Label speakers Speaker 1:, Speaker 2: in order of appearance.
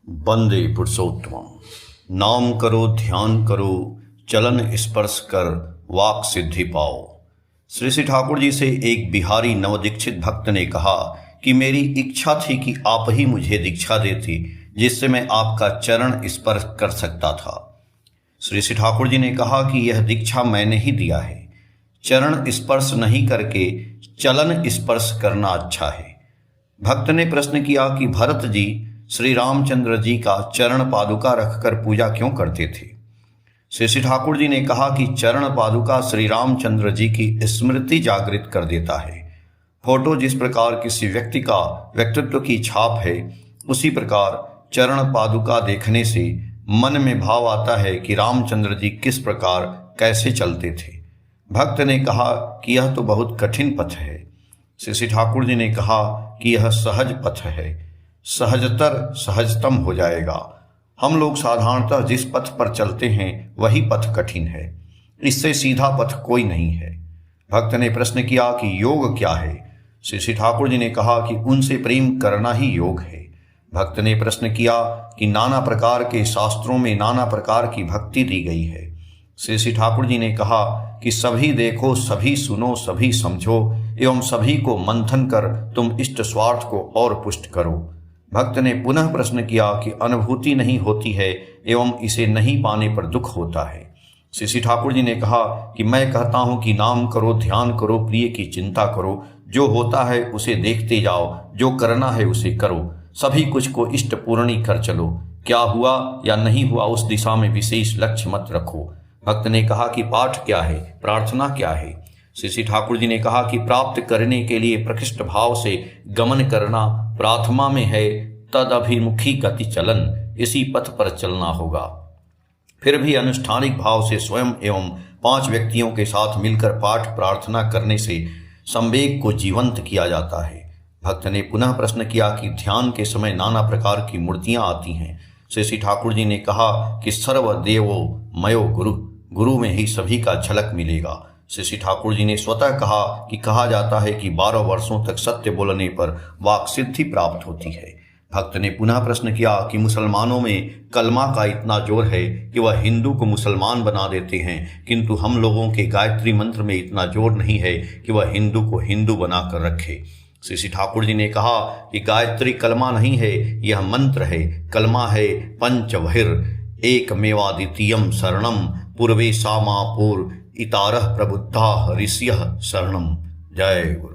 Speaker 1: वंदे पुरुषोत्तमम। नाम करो ध्यान करो, चलन स्पर्श कर वाक सिद्धि पाओ। श्री श्री ठाकुर जी से एक बिहारी नवदीक्षित भक्त ने कहा कि मेरी इच्छा थी कि आप ही मुझे दीक्षा देती, जिससे मैं आपका चरण स्पर्श कर सकता था। श्री श्री ठाकुर जी ने कहा कि यह दीक्षा मैंने ही दिया है। चरण स्पर्श नहीं करके चलन स्पर्श करना अच्छा है। भक्त ने प्रश्न किया कि भरत जी श्री रामचंद्र जी का चरण पादुका रखकर पूजा क्यों करते थे। श्री श्री ठाकुर जी ने कहा कि चरण पादुका श्री रामचंद्र जी की स्मृति जागृत कर देता है। फोटो जिस प्रकार किसी व्यक्ति का व्यक्तित्व की छाप है, उसी प्रकार चरण पादुका देखने से मन में भाव आता है कि रामचंद्र जी किस प्रकार कैसे चलते थे। भक्त ने कहा कि यह तो बहुत कठिन पथ है। श्री श्री ठाकुर जी ने कहा कि यह सहज पथ है, सहजतर सहजतम हो जाएगा। हम लोग साधारणतः जिस पथ पर चलते हैं वही पथ कठिन है, इससे सीधा पथ कोई नहीं है। भक्त ने प्रश्न किया कि योग क्या है। श्री श्री ठाकुर जी ने कहा कि उनसे प्रेम करना ही योग है। भक्त ने प्रश्न किया कि नाना प्रकार के शास्त्रों में नाना प्रकार की भक्ति दी गई है। श्री श्री ठाकुर जी ने कहा कि सभी देखो, सभी सुनो, सभी समझो एवं सभी को मंथन कर तुम इष्ट स्वार्थ को और पुष्ट करो। भक्त ने पुनः प्रश्न किया कि अनुभूति नहीं होती है एवं इसे नहीं पाने पर दुख होता है। श्री श्री ठाकुर जी ने कहा कि मैं कहता हूं कि नाम करो, ध्यान करो, प्रिय की चिंता करो, जो होता है उसे देखते जाओ, जो करना है उसे करो, सभी कुछ को इष्ट पूर्णी कर चलो। क्या हुआ या नहीं हुआ उस दिशा में विशेष लक्ष्य मत रखो। भक्त ने कहा कि पाठ क्या है, प्रार्थना क्या है। श्री श्री ठाकुर जी ने कहा कि प्राप्त करने के लिए प्रकृष्ट भाव से गमन करना प्रार्थना में है, तद अभिमुखी गति चलन, इसी पथ पर चलना होगा। फिर भी अनुष्ठानिक भाव से स्वयं एवं 5 व्यक्तियों के साथ मिलकर पाठ प्रार्थना करने से संवेग को जीवंत किया जाता है। भक्त ने पुनः प्रश्न किया कि ध्यान के समय नाना प्रकार की मूर्तियां आती हैं। श्री श्री ठाकुर जी ने कहा कि सर्वदेवो मयो गुरु, गुरु में ही सभी का झलक मिलेगा। श्री श्री ठाकुर जी ने स्वतः कहा जाता है कि 12 वर्षों तक सत्य बोलने पर वाक सिद्धि प्राप्त होती है। भक्त ने पुनः प्रश्न किया कि मुसलमानों में कलमा का इतना जोर है कि वह हिंदू को मुसलमान बना देते हैं, किंतु हम लोगों के गायत्री मंत्र में इतना जोर नहीं है कि वह हिंदू को हिंदू बनाकर रखे। श्री श्री ठाकुर जी ने कहा कि गायत्री कलमा नहीं है, यह मंत्र है। कलमा है पंचवहिर एकमेवाद्वितीयम शरणम पूर्वे सामापुर इतारह प्रबुद्धा ऋषियः शरणम। जय गुरु।